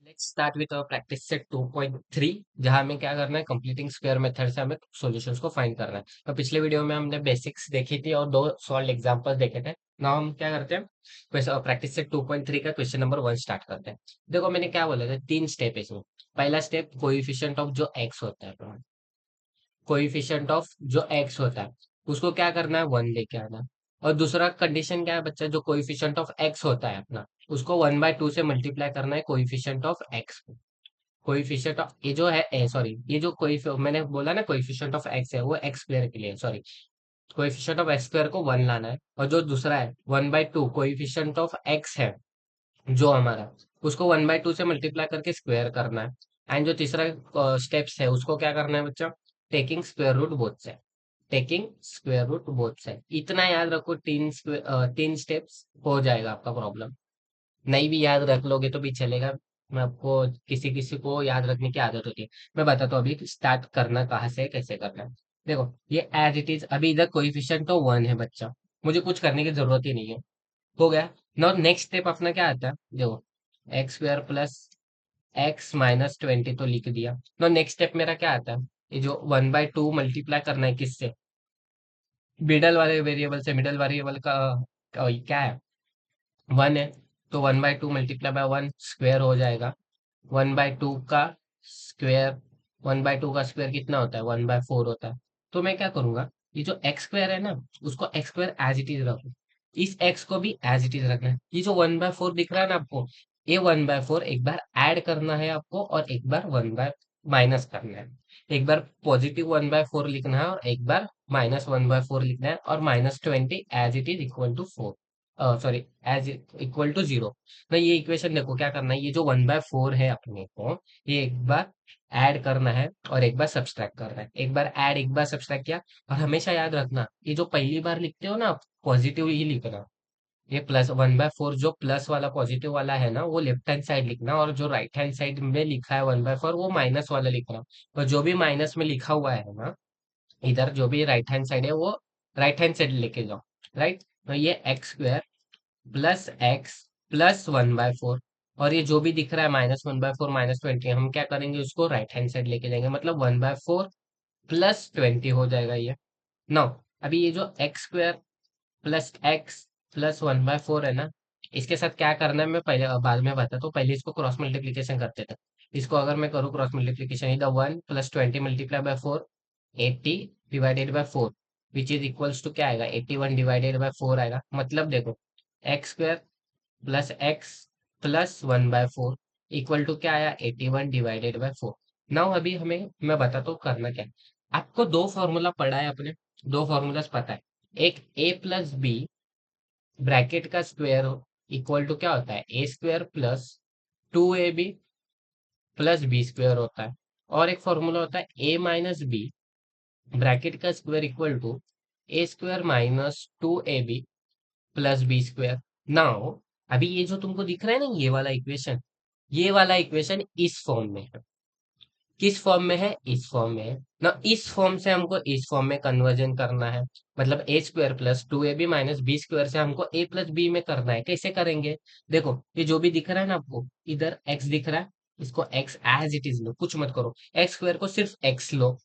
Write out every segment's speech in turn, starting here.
Let's start with our practice set 2.3 जहां हमें क्या करना है कंप्लीटिंग स्क्वायर मेथड से हमें सॉल्यूशंस को फाइंड करना है। तो पिछले वीडियो में हमने बेसिक्स देखी थी और दो सॉल्व एग्जांपल्स देखे थे। नाउ हम क्या करते हैं, प्रैक्टिस सेट 2.3 का क्वेश्चन नंबर 1 स्टार्ट करते हैं। देखो मैंने क्या बोला था, तीन स्टेप है इसमें। पहला स्टेप कोएफिशिएंट ऑफ जो एक्स होता है, कोएफिशिएंट ऑफ जो एक्स होता है उसको क्या करना है, 1 लेके आना है। और दूसरा कंडीशन क्या है बच्चा, जो कोएफिशिएंट ऑफ एक्स होता है अपना, उसको 1/2 से मल्टीप्लाई करना है coefficient of x. Coefficient of ये जो है सॉरी, ये जो कोई मैंने बोला ना कोएफिशिएंट ऑफ एक्स है वो एक्स स्क्वायर के लिए, sorry, coefficient of x square को 1 लाना है। और जो दूसरा है 1/2 कोएफिशिएंट ऑफ एक्स है जो हमारा, उसको 1/2 से मल्टीप्लाई करके स्क्वायर करना है। एंड जो तीसरा स्टेप्स है उसको क्या करना है बच्चा, taking square root both side. Taking square root both side, इतना याद रखो। तीन स्टेप्स हो जाएगा आपका प्रॉब्लम। नहीं भी याद रख लोगे तो भी चलेगा। मैं आपको किसी किसी को याद रखने की आदत होती है। मैं बताता हूँ अभी स्टार्ट करना कहाँ से कैसे करना है। देखो ये एज इट इज, अभी इधर कोएफिशिएंट तो 1 है बच्चा, मुझे कुछ करने की जरूरत ही नहीं है। हो गया। नाउ नेक्स्ट स्टेप अपना क्या आता है, देखो x square plus x minus 20 तो लिख दिया। नाउ नेक्स्ट स्टेप मेरा क्या आता है, ये जो 1/2 मल्टीप्लाई करना है किससे, मिडल वाले वेरिएबल से। मिडल वेरिएबल का क्या है, 1 है। तो 1/2 मल्टीप्लाई बाय 1 स्क्वायर हो जाएगा। 1/2 का स्क्वायर, 1/2 का स्क्वायर कितना होता है, 1/4 होता है। तो मैं क्या करूंगा, ये जो एक्स स्क्वायर है ना, उसको x square as it is रखो। इस एक्स को भी एज इट इज रखना है। ये जो 1/4 दिख रहा है ना आपको, ये 1/4 एक बार ऐड करना है आपको और एक बार 1 बाय माइनस करना है। एक बार पॉजिटिव 1/4 लिखना है और एक बार -1/4 लिखना है। और -20 as it is equal to 4, sorry, as equal to 0। तो ये इक्वेशन देखो क्या करना है, ये जो 1/4 है अपने को, ये एक बार ऐड करना है और एक बार सब्सट्रैक्ट करना है। एक बार ऐड, एक बार सब्सट्रैक्ट किया। और हमेशा याद रखना, ये जो पहली बार लिखते हो ना आप, पॉजिटिव ही लिखना। ये प्लस 1/4 जो प्लस वाला पॉजिटिव वाला है ना, वो लेफ्ट हैंड साइड लिखना। और जो राइट हैंड साइड में लिखा है 1/4, वो माइनस वाला लिखना। और जो भी माइनस में लिखा हुआ है ना, इधर जो भी राइट हैंड साइड है वो राइट हैंड साइड लेके जाओ। राइट। तो ये x square plus x plus 1/4, और ये जो भी दिख रहा है -1/4 -20, हम क्या करेंगे, उसको राइट हैंड साइड लेके जाएंगे। मतलब 1/4 प्लस 20 हो जाएगा ये। नाउ अभी ये जो x square plus x plus 1/4 है ना, इसके साथ क्या करना है मैं पहले बाद में बताता हूँ। पहले इसको क्रॉस मल्टीप्लीकेशन करते थे। इसको अगर मैं करूँ क्रॉस मल्टीप्लीकेशन, इधर 1 plus 20 multiply by 4, 80 divided by 4, which is equals to क्या आएगा, 81 डिवाइडेड बाय 4 आएगा। मतलब देखो x square plus x plus 1/4 equal to क्या आया, 81 डिवाइडेड बाय 4। नाउ अभी हमें मैं बताता हूँ करना क्या है। आपको दो फॉर्मूला पढ़ा है अपने, दो फॉर्मूलाज पता है। एक ए प्लस बी ब्रैकेट का स्क्वायर इक्वल टू क्या होता है, A square plus 2ab plus B square होता है। और एक फॉर्मूला होता है ए माइनस बी ब्रैकेट का square equal to A square minus 2ab plus B square. Now अभी ये जो तुमको दिख रहा है ना, ये वाला इक्वेशन, ये वाला इक्वेशन इस फॉर्म में है। किस फॉर्म में है, इस फॉर्म में है ना। इस फॉर्म से हमको इस फॉर्म में कन्वर्जन करना है। मतलब A square plus 2ab minus B square से हमको ए प्लस बी में करना है। कैसे करेंगे, देखो ये जो भी दिख रहा है ना आपको, इधर एक्स दिख रहा है, इसको एक्स एज इट इज लो, कुछ मत करो। एक्स स्क्वायर को सिर्फ एक्स लो।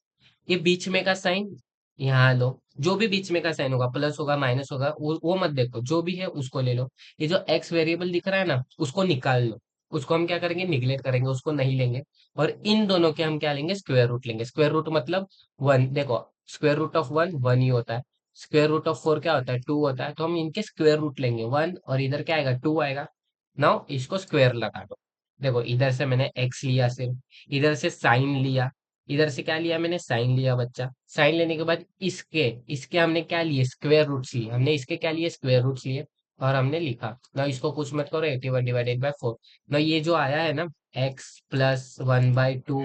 ये बीच में का साइन यहाँ लो। जो भी बीच में का साइन होगा, प्लस होगा माइनस होगा, वो मत देखो, जो भी है उसको ले लो। ये जो एक्स वेरिएबल दिख रहा है ना, उसको निकाल लो। उसको हम क्या करेंगे, निगलेक्ट करेंगे, उसको नहीं लेंगे। और इन दोनों के हम क्या लेंगे, स्क्वायर रूट लेंगे। स्क्वायर रूट मतलब 1, देखो स्क्वायर रूट ऑफ 1 1 ही होता है। स्क्वायर रूट ऑफ 4 क्या होता है, 2 होता है। तो हम इनके स्क्वायर रूट लेंगे, 1 और इधर क्या आएगा, 2 आएगा। नाउ इसको स्क्वायर लगा दो। देखो इधर से मैंने एक्स लिया सिर्फ, इधर से साइन लिया, इधर से क्या लिया मैंने, साइन लिया बच्चा। साइन लेने के बाद इसके इसके हमने क्या लिए, स्क्वायर रूट्स लिए। हमने इसके क्या लिए, स्क्वायर रूट्स लिए। और हमने लिखा ना, इसको कुछ मत करो, 81 डिवाइडेड बाय 4। ना ये जो आया है ना, एक्स प्लस 1/2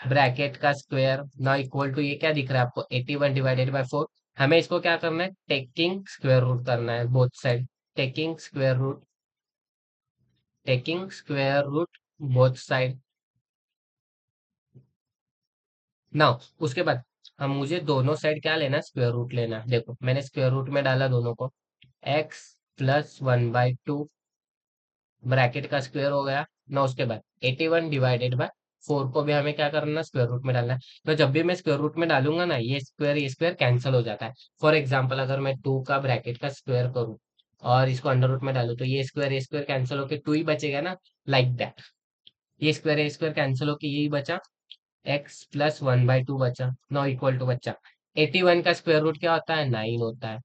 ब्रैकेट का स्क्वायर ना इक्वल टू, ये क्या दिख रहा है आपको, 81 डिवाइडेड बाय 4। हमें इसको क्या करना है, टेकिंग स्क्वायर रूट करना है both side. Taking square root, taking square root both side. ना उसके बाद हम, मुझे दोनों साइड क्या लेना है, स्क्वायर रूट लेना है। देखो मैंने स्क्वायर रूट में डाला दोनों को। एक्स प्लस 1/2 ब्रैकेट का स्क्वायर हो गया, ना उसके बाद 81 डिवाइडेड बाय 4 को भी हमें क्या करना है, स्क्वायर रूट में डालना है। तो जब भी मैं स्क्वायर रूट में डालूंगा ना, ये स्क्वायर कैंसिल हो जाता है। फॉर एग्जाम्पल अगर मैं 2 का ब्रैकेट का स्क्वायर करूँ और इसको अंडर रूट में डालू, तो ये स्क्वायर कैंसिल होके 2 ही बचेगा ना, लाइक दैट। ये स्क्वायर कैंसिल होके यही बचा, एक्स प्लस 1/2 बचा, नॉ इक्वल टू बचा। 81 का स्क्वायर रूट क्या होता है, 9 होता है।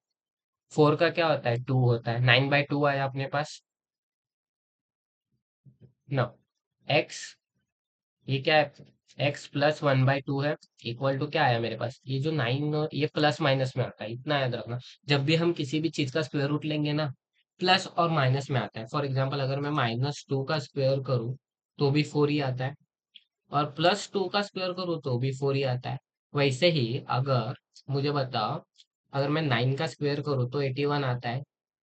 4 का क्या होता है, 2 होता है। 9/2 आया अपने पास। नो, एक्स, ये क्या है, एक्स प्लस 1/2 है, इक्वल टू क्या आया मेरे पास, ये जो 9, ये प्लस माइनस में आता है, इतना याद रखना। जब भी हम किसी भी चीज का स्क्वायर रूट लेंगे ना, प्लस और माइनस में आता है। फॉर एग्जाम्पल अगर मैं -2 का स्क्वायर करूँ तो भी 4 ही आता है, और +2 का स्क्वायर करूँ तो भी 4 ही आता है। वैसे ही अगर मुझे बताओ, अगर मैं 9 का स्क्वायर करूँ तो 81 आता है,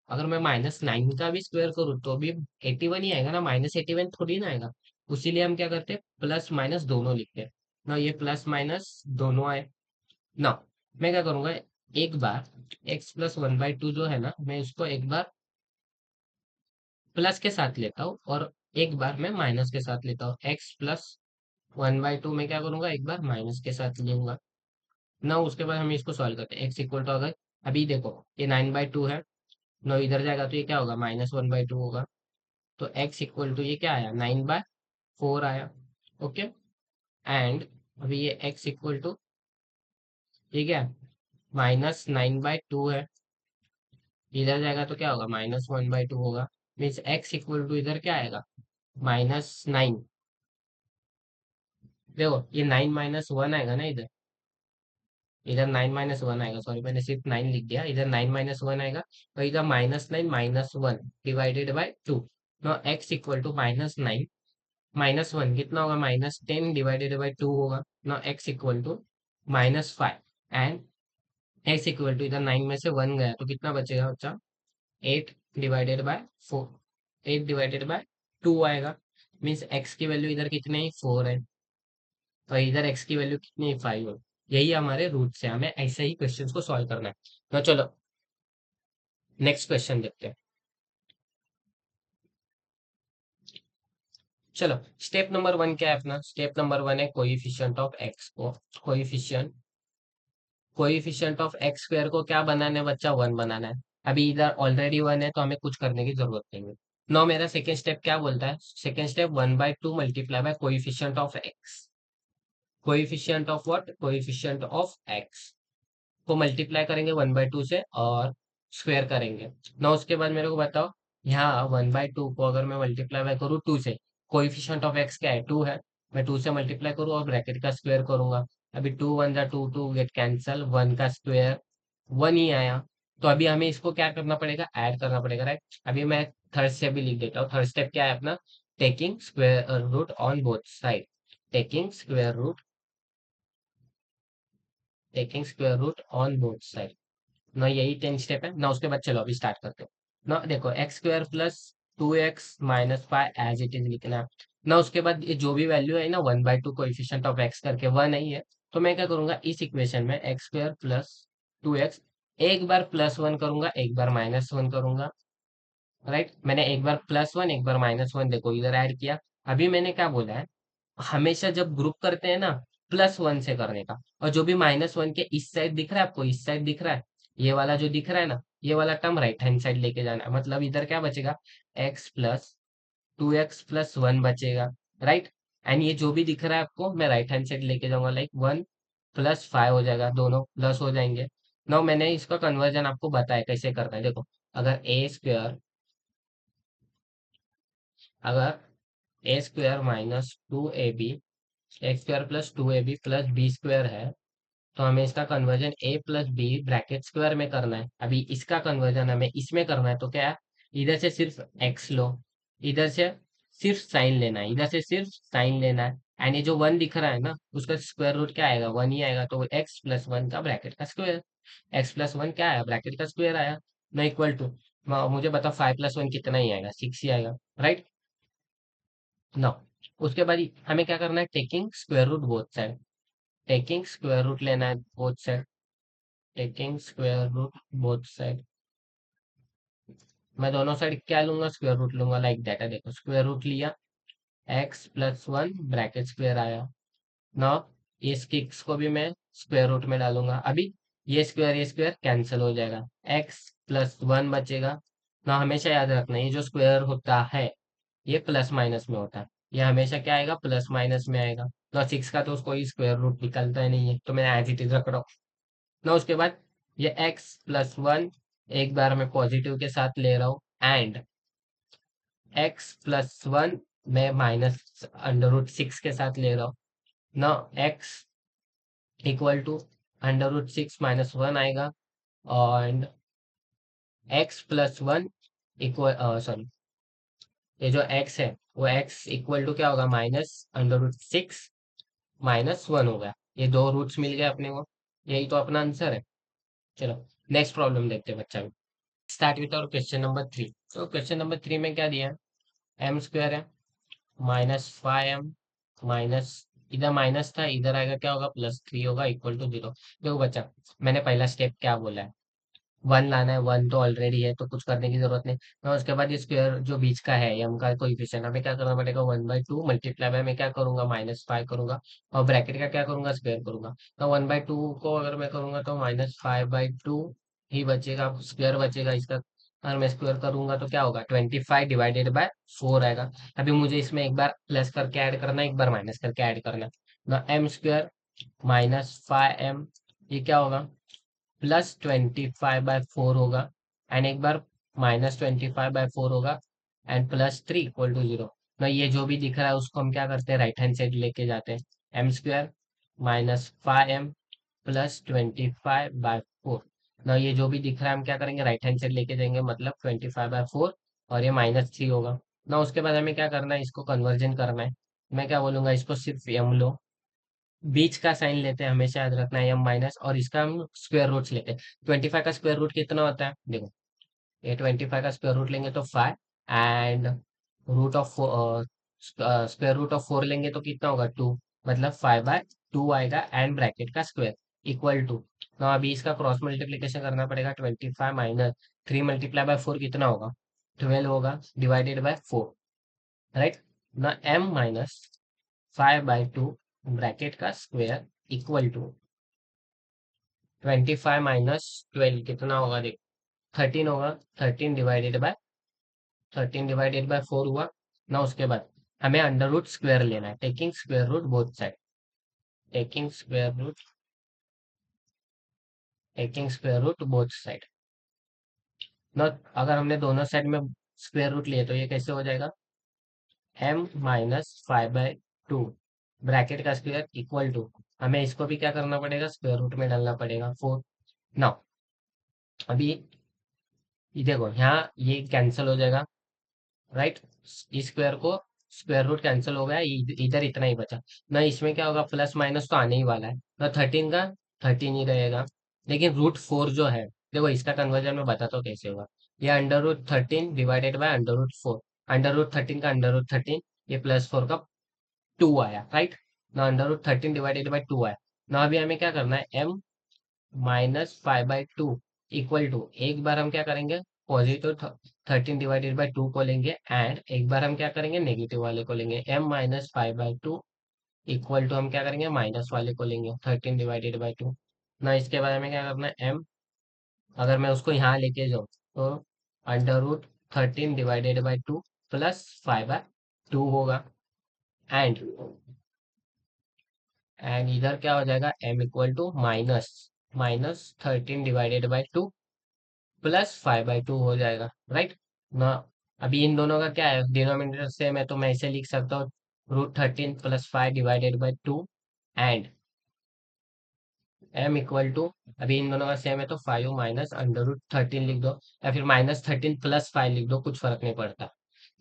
अगर मैं -9 का भी स्क्वायर करूँ तो भी 81 ही आएगा ना, -81 थोड़ी ना आएगा। इसीलिए हम क्या करते हैं, प्लस माइनस दोनों लिखते हैं ना, ये प्लस माइनस दोनों आए ना। मैं क्या करूंगा, एक बार एक्स प्लस 1/2 जो है ना, मैं उसको एक बार प्लस के साथ लेता हूँ और एक बार मैं माइनस के साथ लेता हूँ। एक्स प्लस 1/2 में क्या करूंगा, एक बार माइनस के साथ लूंगा ना। उसके बाद हम इसको सॉल्व करते हैं, एक्स इक्वल टू, अगर अभी देखो ये 9/2 है, 9 इधर जाएगा तो ये क्या होगा, -1/2 होगा। तो एक्स इक्वल टू ये क्या आया, 9/4 आया। ओके। एंड अभी ये एक्स इक्वल टू ये क्या है, -9/2 है, इधर जाएगा तो क्या होगा, -1/2 होगा। मीन्स एक्स इक्वल टू इधर क्या आएगा, -9। देखो ये 9 - 1 आएगा ना, इधर इधर 9 - 1 आएगा, सॉरी मैंने सिर्फ 9 लिख दिया, इधर 9 - 1 आएगा। तो इधर -9 - 1 divided by 2। No x equal to -9 -1 कितना होगा, -10 डिवाइडेड बाय 2 होगा। No x equal to -5। And x equal to, इधर 9 में से 1 गया तो कितना बचेगा बच्चा, 8 डिवाइडेड बाय 4, 8 डिवाइडेड बाय 2 आएगा। मीन्स एक्स की वैल्यू इधर कितने ही 4 है, तो इधर एक्स की वैल्यू कितनी है, 5 है। यही हमारे रूट से, हमें ऐसे ही क्वेश्चंस को सॉल्व करना है। तो चलो नेक्स्ट क्वेश्चन देखते हैं। चलो, स्टेप नंबर 1 क्या है अपना, स्टेप नंबर 1 है कोइफिशिएंट ऑफ एक्स को, coefficient coefficient of x square को क्या बनाना है बच्चा, 1 बनाना है। अभी इधर ऑलरेडी 1 है तो हमें कुछ करने की जरूरत नहीं है। नो, मेरा सेकेंड स्टेप क्या बोलता है, second step 1/2 multiply by coefficient of x. Coefficient of what, coefficient of x को मल्टीप्लाई करेंगे 1/2 से और स्क्वायर करेंगे ना। उसके बाद मेरे को बताओ, यहाँ 1/2 को अगर मैं मल्टीप्लाई बाय करूँ 2 से, कोइफिशिएंट ऑफ एक्स क्या है, 2 है। मैं 2 से मल्टीप्लाई करूँ और ब्रैकेट का स्क्वायर करूंगा। अभी 2 × 1 = 2, 2 गेट कैंसल, 1 का स्क्वायर 1 ही आया। तो अभी हमें इसको क्या करना पड़ेगा, ऐड करना पड़ेगा, राइट। अभी मैं थर्ड स्टेप भी लिख देता हूँ। थर्ड स्टेप क्या है अपना, taking square root on both side, taking square root, taking square root on both side ना। यही 10 स्टेप है ना। उसके बाद चलो अभी स्टार्ट करते हैं ना। देखो x square plus 2x - 5 as it is लिखना है ना। उसके बाद ये जो भी वैल्यू है ना, 1/2 कोएफिशिएंट ऑफ एक्स करके 1 नहीं है, तो मैं क्या करूंगा, इस इक्वेशन में एक्स स्क्वायर प्लस 2x, एक बार +1 करूंगा, एक बार -1 करूंगा, राइट। मैंने एक बार +1 एक बार -1 देखो इधर ऐड किया। अभी मैंने क्या बोला है, हमेशा जब ग्रुप करते हैं ना, +1 से करने का। और जो भी -1 के इस साइड दिख रहा है आपको, इस साइड दिख रहा है, ये वाला जो दिख रहा है ना, ये वाला टर्म राइट हैंड साइड लेके जाना है। मतलब इधर क्या बचेगा, x + 2x + 1 बचेगा, राइट। एंड ये जो भी दिख रहा है आपको, मैं राइट हैंड साइड लेके जाऊंगा, लाइक 1 + 5 हो जाएगा, दोनों प्लस हो जाएंगे। नाउ मैंने इसका कन्वर्जन आपको बताया कैसे करना है। देखो, अगर ए स्क्वायर, अगर a² - 2ab, x² + 2ab + b² है, तो हमें इसका conversion a + b bracket square में करना है। अभी इसका कन्वर्जन हमें इसमें करना है, तो क्या है, इधर से सिर्फ x लो, इधर से सिर्फ साइन लेना है, इधर से सिर्फ साइन लेना है। एंड ये जो 1 दिख रहा है ना, उसका स्क्वायर रूट क्या आएगा, 1 ही आएगा। तो x + 1 का ब्रैकेट का स्क्वायर, x + 1 क्या आया, ब्रैकेट का स्क्वायर आया ना, इक्वल टू, मुझे बता 5 + 1 कितना ही आएगा, 6 ही आएगा, राइट ना। उसके बाद हमें क्या करना है, taking square root both side, taking square root लेना है both side, taking square root both side. मैं दोनों साइड क्या लूंगा, स्क्वायर रूट लूंगा, लाइक दैट है। देखो स्क्वायर रूट लिया, x plus one bracket square आया। ना इस किक्स को भी मैं स्क्वायर रूट में डालूंगा। अभी ये स्क्वायर कैंसिल हो जाएगा, एक्स प्लस वन बचेगा। ना हमेशा याद रखना, ये जो स्क्वायर होता है ये प्लस माइनस में होता है, ये हमेशा क्या आएगा, प्लस माइनस में आएगा। ना सिक्स का तो कोई स्क्वायर रूट निकलता ही नहीं है, तो मैं एज इट इज रख रहा हूँ। ना उसके बाद ये एक्स प्लस वन एक बार मैं पॉजिटिव के साथ ले रहा हूँ, एंड एक्स प्लस वन मैं माइनस अंडर रूट सिक्स के साथ ले रहा हूँ। ना x equal to under root six minus one आएगा, और x plus one equal, sorry, ये जो एक्स है वो एक्स इक्वल टू क्या होगा, minus under root six minus one होगा। ये दो रूट्स मिल गए अपने को, यही तो अपना आंसर है। चलो नेक्स्ट प्रॉब्लम देखते हैं बच्चा। स्टार्ट विथ और क्वेश्चन नंबर थ्री। तो क्वेश्चन नंबर थ्री में क्या दिया है, एम स्क्वायर है माइनस फाइव एम माइनस, इधर माइनस था, इधर आएगा क्या होगा, प्लस थ्री होगा, इक्वल टू जीरो। देखो बच्चा, मैंने पहला स्टेप क्या बोला है, वन लाना है, वन तो ऑलरेडी है तो कुछ करने की जरूरत नहीं। और उसके बाद ये स्क्वायर जो बीच का है एम का कोएफिशिएंट, हमें क्या करना पड़ेगा, one by two multiply by मैं क्या करूंगा, माइनस फाइव करूंगा, और ब्रैकेट का क्या करूंगा, स्क्वायर करूंगा। तो वन बाई टू को अगर मैं करूंगा तो माइनस फाइव बाई टू ही बचेगा, स्क्वायर बचेगा इसका। अगर मैं स्क्वायर करूंगा तो क्या होगा, 25 डिवाइडेड बाय फोर आएगा। अभी मुझे इसमें एक बार प्लस करके ऐड करना है, एक बार माइनस करके ऐड करना है। ना m square minus five m, ये क्या होगा, प्लस 25/4 होगा, एंड एक बार -25/4 होगा, and plus three equal to zero. ना ये जो भी दिख रहा है उसको हम क्या करते हैं, राइट हैंड साइड लेके जाते हैं। M square minus five m plus 25/4। ना ये जो भी दिख रहा है हम क्या करेंगे, राइट हैंड साइड लेके जाएंगे, मतलब 25/4, और ये माइनस थ्री होगा। ना उसके बाद हमें क्या करना है, इसको कन्वर्जन करना है। मैं क्या बोलूंगा, इसको सिर्फ एम लो, बीच का साइन लेते हैं, हमेशा याद रखना है एम माइनस, और इसका हम स्क्वायर रूट्स लेते हैं। 25 का स्क्वायर रूट कितना होता है, देखो, ये 25 का स्क्वायर रूट लेंगे तो five, and root of square root of four लेंगे तो कितना होगा, टू, मतलब 5/2 आएगा, एंड ब्रैकेट का स्क्वायर इक्वल टू। ना अभी इसका क्रॉस मल्टीप्लीकेशन करना पड़ेगा, 25 minus three multiply by four कितना होगा, 12 होगा, डिवाइडेड बाय फोर, राइट। ना एम माइनस 5/2 ब्रैकेट का स्क्वायर इक्वल टू 25 माइनस 12 कितना होगा, देख, 13 होगा, 13 डिवाइडेड बाय फोर हुआ। ना उसके बाद हमें अंडर रूट स्क्वायर लेना है, taking square root both side, taking square root, taking square root both side. ना अगर हमने दोनों साइड में स्क्वायर रूट लिए तो ये कैसे हो जाएगा, एम माइनस 5/2 ब्रैकेट का स्क्वायर इक्वल टू, हमें इसको भी क्या करना पड़ेगा, स्क्वायर रूट में डालना पड़ेगा, फोर। नाउ अभी ये देखो, यहाँ ये कैंसिल हो जाएगा, राइट। इस स्क्वायर को स्क्वायर रूट कैंसिल हो गया, इधर इतना ही बचा। ना इसमें क्या होगा, प्लस माइनस तो आने ही वाला है, ना 13 का 13 ही रहेगा। लेकिन रूट फोर जो है, देखो इसका कन्वर्जन में बताता हूँ कैसे होगा। ये under root 13 divided by under root four, under root 13 का अंडर रूट 13, ये प्लस फोर का टू आया, राइट। ना under root 13 divided by two आया। ना अभी हमें क्या करना है, एम -5/2 इक्वल टू, एक बार हम क्या करेंगे, पॉजिटिव 13 डिवाइडेड बाय 2 को लेंगे, एंड एक बार हम क्या करेंगे, नेगेटिव वाले को लेंगे, m -5/2 इक्वल टू हम क्या करेंगे, माइनस वाले को लेंगे, 13 डिवाइडेड बाय 2। ना इसके बाद हमें क्या करना है, m, अगर मैं उसको यहाँ लेके जाऊँ तो under root 13 divided by 2 plus 5/2 होगा, एंड इधर क्या हो जाएगा, m equal to minus minus 13 divided by 2 plus 5/2 हो जाएगा, राइट ना। अभी इन दोनों का क्या है, डिनोमिनेटर सेम है, तो मैं इसे लिख सकता हूँ, √13 plus 5/2, and m equal to, अभी इन दोनों का सेम है तो 5 माइनस अंडर रूट 13 लिख दो, या फिर -13 प्लस 5 लिख दो, कुछ फर्क नहीं पड़ता,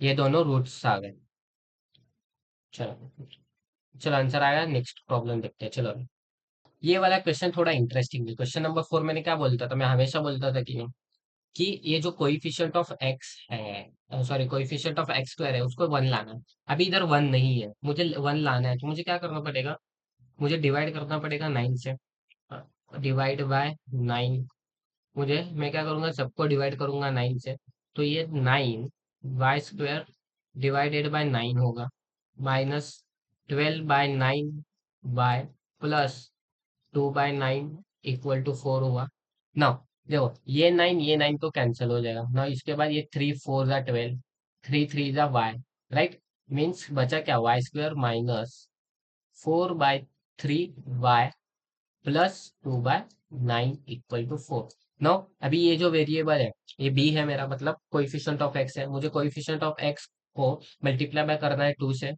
ये दोनों रूट्स आ गए। चलो, चलो आंसर आया, नेक्स्ट प्रॉब्लम देखते हैं, चलो। ये वाला क्वेश्चन थोड़ा इंटरेस्टिंग है, क्वेश्चन नंबर फोर मैंने क्या बोलता था, मैं हमेशा बोलता था कि नहीं, कि ये जो कोइफिशिएंट ऑफ एक्स है, sorry, coefficient of x square है, उसको वन लाना है। अभी इधर वन नहीं है, मुझे वन लाना है, तो मुझे क्या करना पड़ेगा, मुझे डिवाइड करना पड़ेगा 9 से, डिवाइड बाय 9। मैं क्या करूंगा, सबको डिवाइड करूंगा 9 से, तो ये 9 वाई स्क्वायर डिवाइडेड बाय 9 होगा, -12/9 बाय प्लस 2/9 इक्वल टू 4 हुआ ना। देखो ये 9 तो कैंसिल हो जाएगा ना। इसके बाद ये 3 4 ज़ा 12, 3 3 ज़ा y, राइट। मीन्स बचा क्या, y² -4/3y plus 2/9 equal to 4। No, अभी ये जो वेरिएबल है ये b है मेरा, मतलब कोइफिशिएंट ऑफ x है। मुझे कोइफिशिएंट ऑफ x को मल्टीप्लाई बाय करना है 2 से।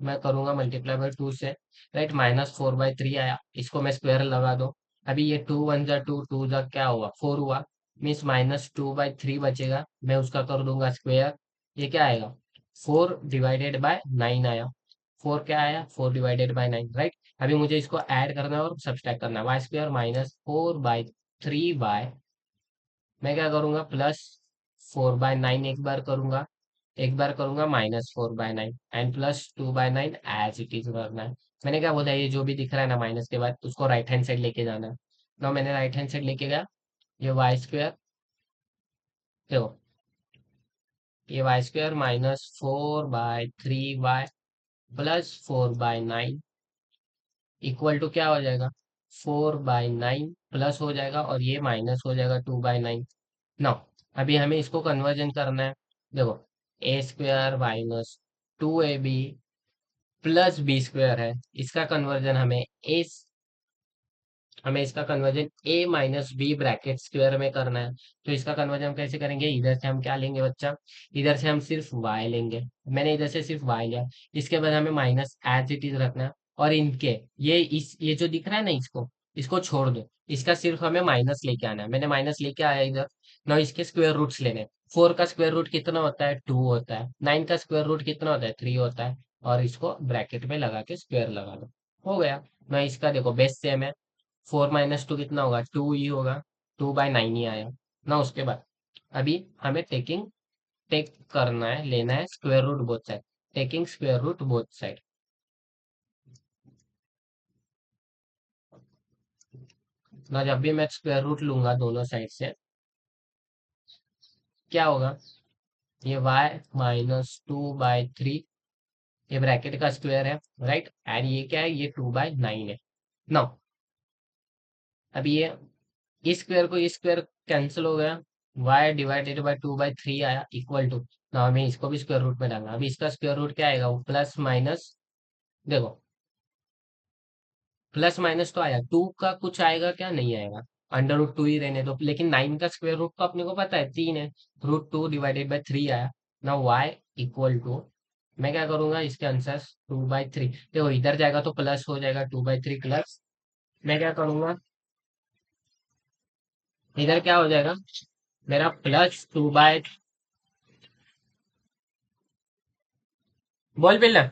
मैं करूंगा मल्टीप्लाई बाय 2 से, राइट। -4/3 आया, इसको मैं स्क्वायर लगा दो। अभी ये 2 1 ज़ा 2, 2 ज़ा क्या हुआ 4 हुआ। मीन्स -2/3 बचेगा, मैं उसका कर दूंगा स्क्वायर। ये क्या आएगा 4/9 आया। 4 क्या आया 4/9, राइट। अभी मुझे इसको ऐड करना है और सब्सट्रैक्ट करना है। y² -4/3 बाय, मैं क्या करूंगा प्लस 4/9 एक बार करूंगा -4/9 and plus 2/9 as it is करना है। मैंने क्या बोला, ये जो भी दिख रहा है ना माइनस के बाद उसको राइट हैंड साइड लेके जाना है। ना मैंने राइट हैंड साइड लेके गया। ये y², देखो ये y² -4/3y plus 4/9 equal to क्या हो जाएगा 4/9 प्लस हो जाएगा और ये माइनस हो जाएगा 2/9 ना। अभी हमें इसको कन्वर्जन करना है। देखो a² -2ab प्लस b² है, इसका कन्वर्जन हमें इसका conversion a -b bracket square में करना है। तो इसका कन्वर्जन हम कैसे करेंगे, इधर से हम क्या लेंगे बच्चा, इधर से हम सिर्फ y लेंगे। मैंने इधर से सिर्फ y लिया। इसके बाद हमें माइनस एज इट इज रखना है। और इनके ये जो दिख रहा है ना, इसको इसको छोड़ दो। इसका सिर्फ हमें माइनस लेके आना है। मैंने माइनस लेके आया इधर। ना इसके स्क्वायर रूट्स लेने हैं। 4 का स्क्वायर रूट कितना होता है 2 होता है। 9 का स्क्वायर रूट कितना होता है 3 होता है। और इसको ब्रैकेट में लगा के स्क्वायर लगा दो, हो गया। ना इसका देखो बेस सेम है। 4 - 2 कितना होगा 2 ही होगा। 2/9 ही आया ना। उसके बाद अभी हमें टेक करना है, लेना है square root both side. Taking square root both side ना। जब भी मैं स्क्वायर रूट लूंगा दोनों साइड से, क्या होगा, ये y -2/3, ये ब्रैकेट का स्क्वायर है, राइट। एंड ये क्या है, ये 2/9 है ना। अभी ये इस स्क्वायर को इस स्क्वायर कैंसिल हो गया। y/2/3 आया इक्वल टू, ना हमें इसको भी स्क्वायर रूट में डालना। अभी इसका स्क्वायर रूट क्या आएगा, वो प्लस माइनस, देखो प्लस माइनस तो आया, 2 का कुछ आएगा क्या, नहीं आएगा। √2 ही रहने दो। लेकिन 9 का स्क्वायर रूट तो अपने को पता है 3 है। √2/3 आया ना। y इक्वल टू, मैं क्या करूंगा इसके आंसर 2/3, देखो इधर जाएगा तो प्लस हो जाएगा 2/3 प्लस, मैं क्या करूंगा इधर क्या हो जाएगा मेरा प्लस 2/, बोल पिल्ला।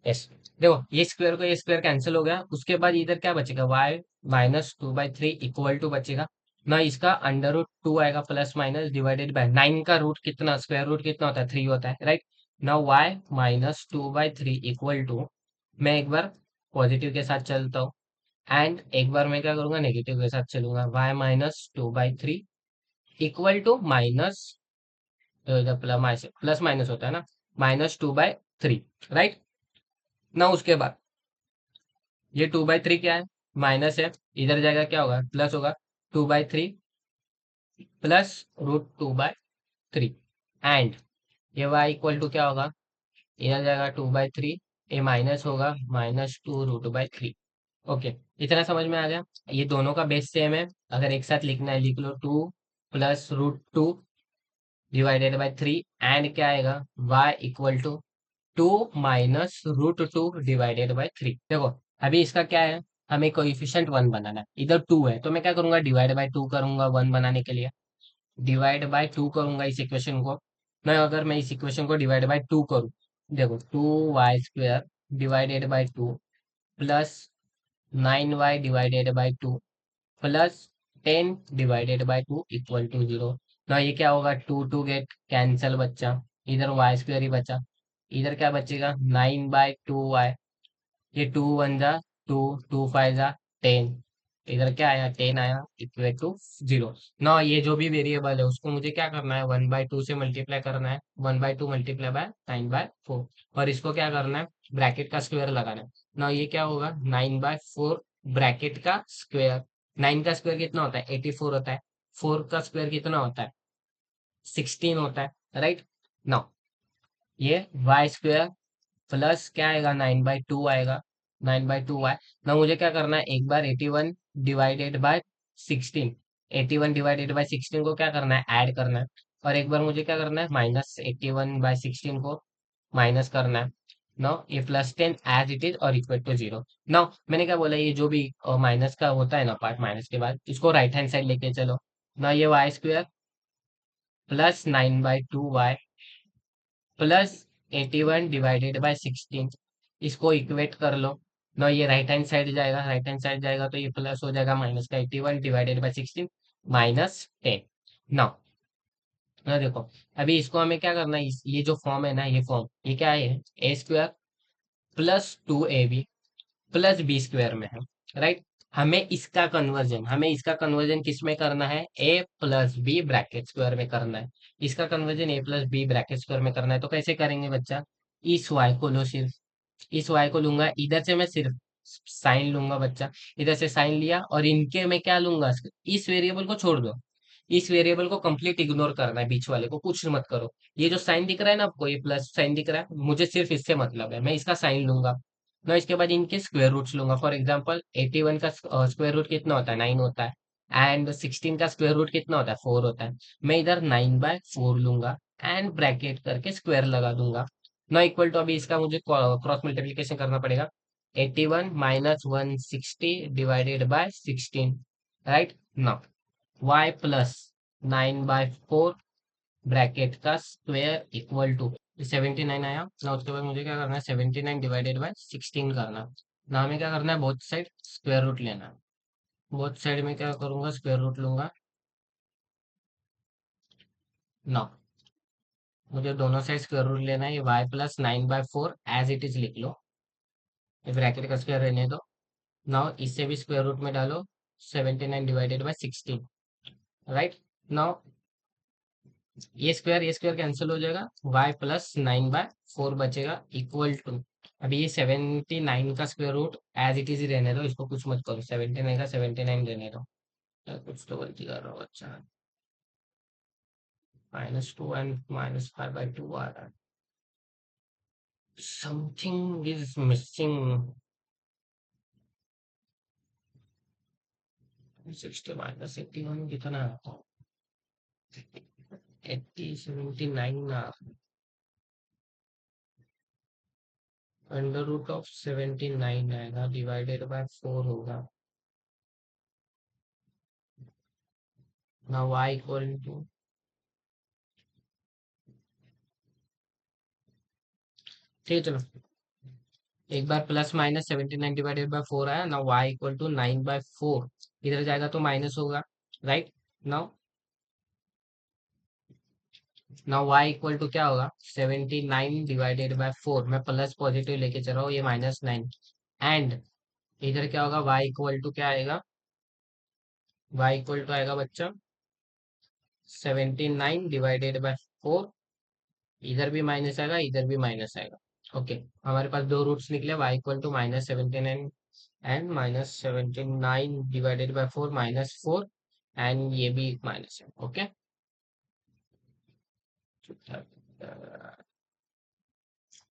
यस, देखो ये स्क्वायर कैंसिल हो गया। उसके बाद इधर क्या बचेगा, y -2/3 इक्वल टू बचेगा ना। इसका √2 आएगा प्लस माइनस डिवाइडेड बाय 9 का रूट कितना, स्क्वायर रूट कितना होता है 3 होता है, राइट ना। y -2/3 इक्वल टू, मैं एक बार पॉजिटिव के साथ चलता हूँ एंड एक बार मैं क्या करूंगा नेगेटिव के साथ चलूंगा। y -2/3 इक्वल टू माइनस, इधर प्लस माइनस होता है ना, -2/3, राइट ना। उसके बाद ये 2/3 क्या है, माइनस है, इधर जाएगा क्या होगा प्लस होगा। 2/3 प्लस √2/3 एंड ये y इक्वल टू क्या होगा, इधर जाएगा 2/3, ये माइनस होगा -2 √3। ओके, इतना समझ में आ गया। ये दोनों का बेस सेम है, अगर एक साथ लिखना है लिख लो 2 प्लस √2/3 एंड क्या आएगा y इक्वल टू 2 -√2/3। देखो अभी इसका क्या है, हमें कोएफिशिएंट 1 बनाना है। इधर 2 है तो मैं क्या करूंगा डिवाइड बाय 2 करूंगा 1 बनाने के लिए। डिवाइड बाय 2 करूंगा इस इक्वेशन को। मैं अगर मैं इस इक्वेशन को डिवाइड बाय 2 करूँ देखो 2y² divided by 2 plus 9y divided by 2 plus 10 divided by 2 equal to 0। ना ये क्या होगा, टू टू गेट कैंसल बच्चा, इधर y² ही बचा, इधर क्या बचेगा 9/2y, ये 2 1 जा 2, 2 5 जा 10, इधर क्या आया 10 आया इक्वल टू 0। ना ये जो भी वेरिएबल है उसको मुझे क्या करना है 1/2 से मल्टीप्लाई करना है, 1/2 मल्टीप्लाई बाय 9/4, और इसको क्या करना है ब्रैकेट का स्क्वायर लगाना है। ना ये क्या होगा 9/4 ब्रैकेट का स्क्वायर, 9 का स्क्वायर कितना होता है 84 होता है, 4 का स्क्वायर कितना होता है 16 होता है, राइट। ना ये y² प्लस क्या आएगा 9/2 आएगा, 9/2y। ना मुझे क्या करना है एक बार 81 डिवाइडेड बाय 16, 81 डिवाइडेड बाय 16 को क्या करना है ऐड करना है, और एक बार मुझे क्या करना है -81/16 को माइनस करना है। नो ये +10 एज इट इज और इक्वल टू 0। नो मैंने क्या बोला, ये जो भी माइनस का होता है ना पार्ट माइनस के बाद इसको राइट हैंड साइड लेके चलो। ना ये y² plus 9/2y plus 81 divided bye 16, इसको इक्वेट कर लो। ना ये राइट हैंड साइड जाएगा, राइट हैंड साइड जाएगा तो ये प्लस हो जाएगा माइनस का 81 डिवाइडेड बाय 16 -10। ना ना देखो, अभी इसको हमें क्या करना है, ये जो फॉर्म है ना ये फॉर्म ये क्या है a² plus 2ab plus b² में है, राइट। हमें इसका कन्वर्जन किस में करना है a plus B bracket square में करना है, इसका conversion a plus B bracket square में करना है। तो कैसे करेंगे बच्चा, इस y को लो, सिर्फ इस y को लूंगा, इधर से मैं सिर्फ साइन लूंगा बच्चा, इधर से साइन लिया और इनके मैं क्या लूंगा, इस वेरिएबल को छोड़ दो, इस वेरिएबल को कंप्लीट इग्नोर करना है, बीच वाले को कुछ मत करो। ये जो साइन दिख रहा है ना आपको, ये प्लस साइन दिख रहा है, मुझे सिर्फ इससे मतलब है, मैं इसका साइन लूंगा। मैं इसके बाद इनके स्क्वायर रूट्स लूंगा, फॉर एग्जाम्पल 81 का स्क्वायर रूट कितना होता है 9 होता है, एंड 16 का स्क्वायर रूट कितना होता है 4 होता है। मैं इधर 9/4 लूंगा एंड ब्रैकेट करके स्क्वायर लगा दूंगा। ना इक्वल टू, अभी इसका मुझे क्रॉस मल्टीप्लीकेशन करना पड़ेगा, 81 -160 डिवाइडेड बाय 16, राइट ना, y प्लस 9/4 ब्रैकेट का स्क्वायर इक्वल टू 79 आया ना, उसके बाद मुझे क्या करना है 79 डिवाइडेड बाय 16 करना है। ना हमें क्या करना है बोथ साइड स्क्वायर रूट लेना है, बोथ साइड में क्या करूंगा स्क्वायर रूट लूंगा। ना मुझे दोनों साइड स्क्वायर रूट लेना है, ये y plus 9/4 as it is लिख लो, ये ब्रैकेट का स्क्वायर रहने दो। नाउ इससे भी स्क्वायर रूट में डालो 79 डिवाइडेड बाय 16, राइट। नाउ ये स्क्वायर कैंसिल हो जाएगा, y प्लस 9/4 बचेगा इक्वल टू, अभी ये 79 का square root as it is ही रहने दो, इसको कुछ मत करो, 79 का 79 रहने दो। कुछ तो गलती कर रहा हूँ, अच्छा -2 एंड -5/2 आ रहा है, समथिंग इज मिसिंग। 60 -81 कितना है, 79 ना, √79 आएगा डिवाइडेड बाय 4 होगा ना, y इक्वल टू, ठीक है चलो, एक बार +-79 डिवाइडेड बाय 4 आया ना, y इक्वल टू 9/4, इधर जाएगा तो माइनस होगा, right. Now now y equal to क्या होगा 79 डिवाइडेड बाय 4, मैं प्लस पॉजिटिव लेके चल रहा हूँ, ये -9, एंड इधर क्या होगा y इक्वल टू क्या आएगा, y इक्वल टू आएगा बच्चा 79 डिवाइडेड बाय 4, इधर भी माइनस आएगा इधर भी माइनस आएगा। ओके, हमारे पास दो रूट्स निकले, y equal to -79 and -79 divided by 4 -4, and ये भी माइनस है, ओके।